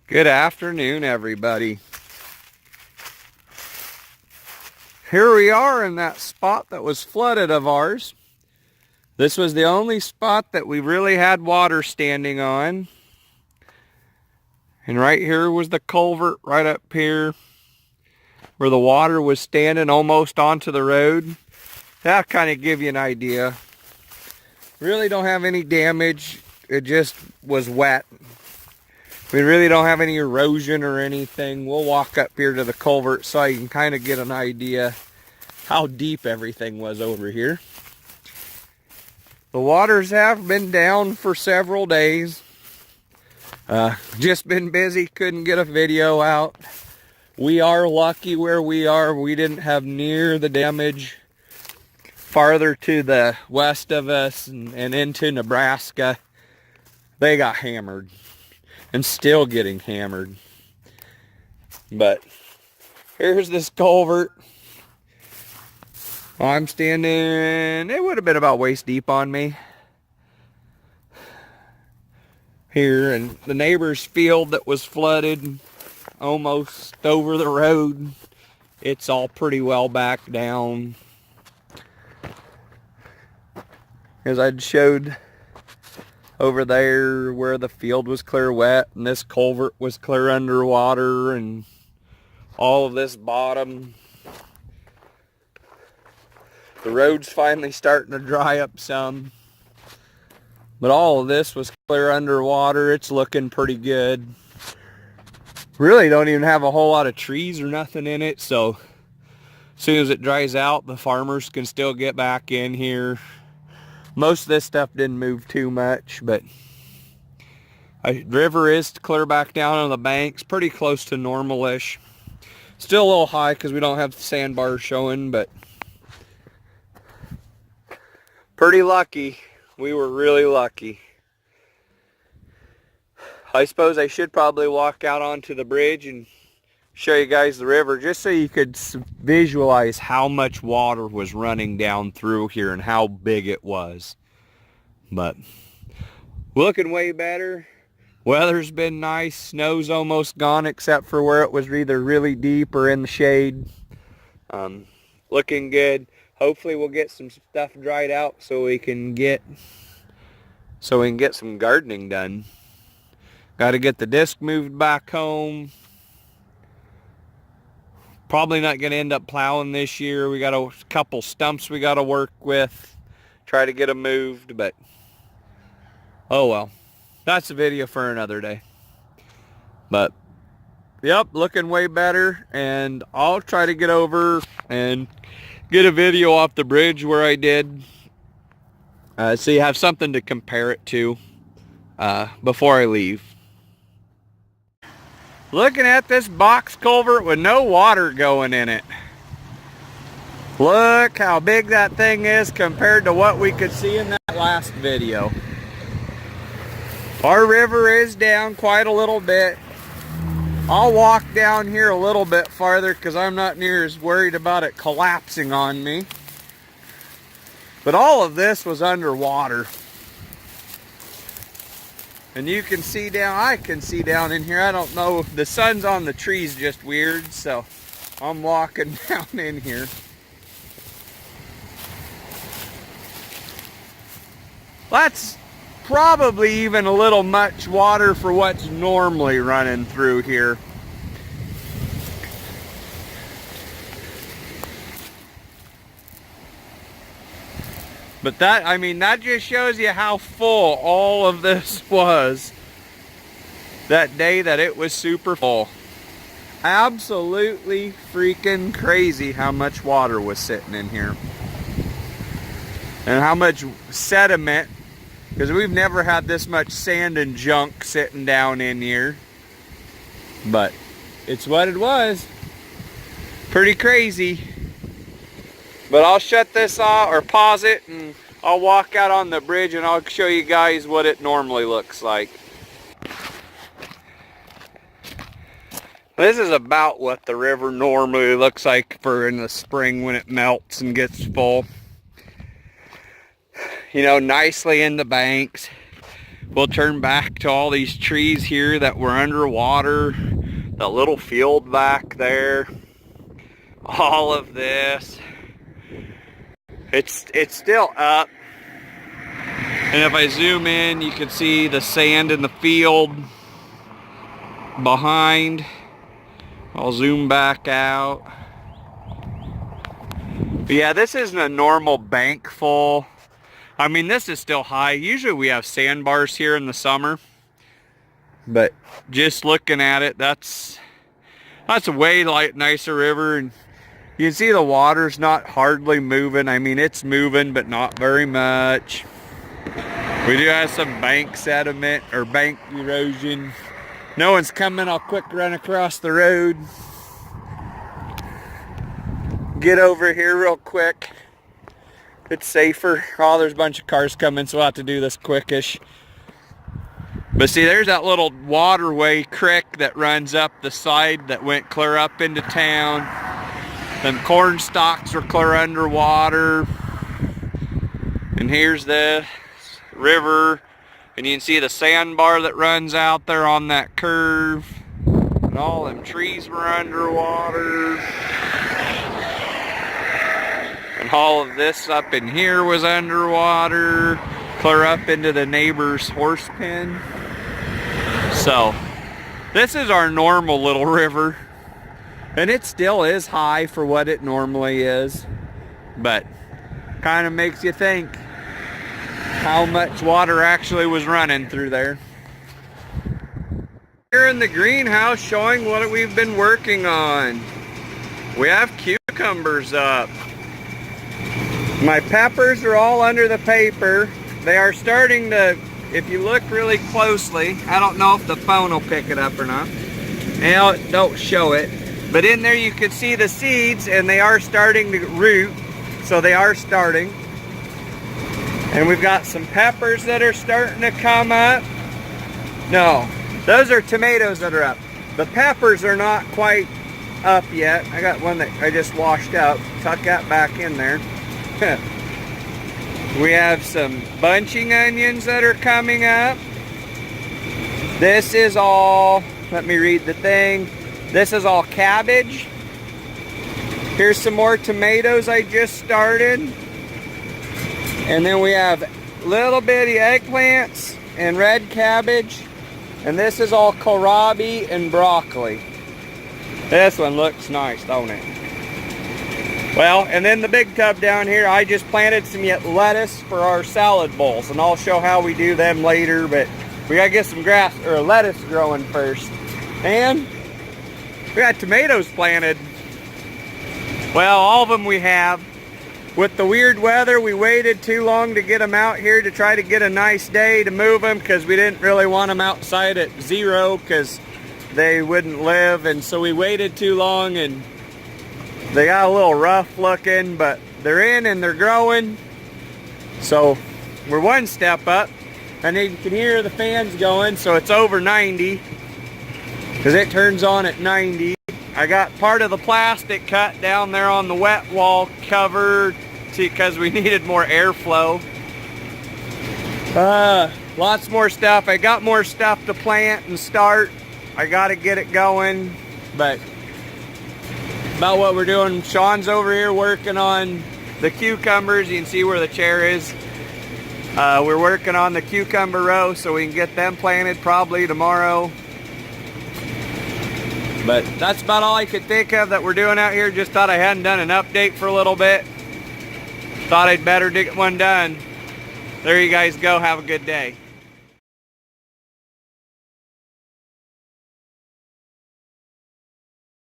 Good afternoon, everybody. Here we are in that spot that was flooded of ours. This was the only spot that we really had water standing on. And right here was the culvert right up here where the water was standing almost onto the road. That'll kind of give you an idea. Really don't have any damage. It just was wet. We really don't have any erosion or anything. We'll walk up here to the culvert so you can kind of get an idea how deep everything was over here. The waters have been down for several days. Just been busy, couldn't get a video out. We are lucky where we are. We didn't have near the damage farther to the west of us and into Nebraska. They got hammered. And still getting hammered. But here's this culvert. I'm standing, it would have been about waist deep on me. Here, and the neighbor's field that was flooded almost over the road. It's all pretty well back down. As I'd showed over there where the field was clear wet and this culvert was clear underwater and all of this bottom. The road's finally starting to dry up some. But all of this was clear underwater. It's looking pretty good. Really don't even have a whole lot of trees or nothing in it, so as soon as it dries out, the farmers can still get back in here. Most of this stuff didn't move too much, but the river is clear back down on the banks, pretty close to normal-ish. Still a little high because we don't have the sandbars showing, but pretty lucky. We were really lucky. I suppose I should probably walk out onto the bridge and show you guys the river just so you could visualize how much water was running down through here and how big it was. But looking way better. Weather's been nice. Snow's almost gone except for where it was either really deep or in the shade. Looking good. Hopefully we'll get some stuff dried out so we can get some gardening done. Got to get the disc moved back home. Probably not going to end up plowing this year. We got a couple stumps we got to work with. Try to get them moved, but oh well. That's a video for another day. But yep, looking way better, and I'll try to get over and get a video off the bridge where I did, so you have something to compare it to before I leave. Looking at this box culvert with no water going in it. Look how big that thing is compared to what we could see in that last video. Our river is down quite a little bit. I'll walk down here a little bit farther because I'm not near as worried about it collapsing on me. But all of this was underwater. And you can see down, I can see down in here. I don't know if the sun's on the trees just weird, so I'm walking down in here. That's probably even a little much water for what's normally running through here. But that, I mean, that just shows you how full all of this was that day that it was super full. Absolutely freaking crazy how much water was sitting in here. And how much sediment, because we've never had this much sand and junk sitting down in here. But it's what it was. Pretty crazy. But I'll shut this off or pause it and I'll walk out on the bridge and I'll show you guys what it normally looks like. This is about what the river normally looks like for in the spring when it melts and gets full. You know, nicely in the banks. we'll turn back to all these trees here that were underwater. That little field back there. All of this. It's still up. And if I zoom in, you can see the sand in the field behind. I'll zoom back out. But yeah, this isn't a normal bank full. I mean, this is still high. Usually we have sandbars here in the summer. But just looking at it, that's a way nicer river. And you can see the water's not hardly moving. I mean, it's moving, but not very much. We do have some bank sediment or bank erosion. No one's coming. I'll quick run across the road. Get over here real quick. It's safer. Oh, there's a bunch of cars coming, so we'll have to do this quickish. But see, there's that little waterway creek that runs up the side that went clear up into town. Them corn stalks were clear underwater. And here's the river. And you can see the sandbar that runs out there on that curve. And all them trees were underwater. And all of this up in here was underwater. Clear up into the neighbor's horse pen. So, this is our normal little river. And it still is high for what it normally is. But, kind of makes you think how much water actually was running through there. Here in the greenhouse showing what we've been working on. We have cucumbers up. My peppers are all under the paper. They are starting to, if you look really closely, I don't know if the phone will pick it up or not. And don't show it. But in there you can see the seeds and they are starting to root. So they are starting. And we've got some peppers that are starting to come up. No, those are tomatoes that are up. The peppers are not quite up yet. I got one that I just washed out. Tuck that back in there. We have some bunching onions that are coming up. This is all, let me read the thing. This is all cabbage. Here's some more tomatoes I just started. And then we have little bitty eggplants and red cabbage. And this is all kohlrabi and broccoli. This one looks nice, don't it? Well, and then the big tub down here, I just planted some lettuce for our salad bowls. And I'll show how we do them later, but we gotta get some grass or lettuce growing first. And we got tomatoes planted. Well, all of them we have. With the weird weather, we waited too long to get them out here to try to get a nice day to move them because we didn't really want them outside at 0 because they wouldn't live. And so we waited too long and they got a little rough looking, but they're in and they're growing. So we're one step up. And you can hear the fans going, so it's over 90 because it turns on at 90. I got part of the plastic cut down there on the wet wall cover because we needed more airflow. Lots more stuff. I got more stuff to plant and start. I got to get it going, but about what we're doing. Sean's over here working on the cucumbers. You can see where the chair is. We're working on the cucumber row so we can get them planted probably tomorrow. But that's about all I could think of that we're doing out here. Just thought I hadn't done an update for a little bit. Thought I'd better get one done. There you guys go. Have a good day.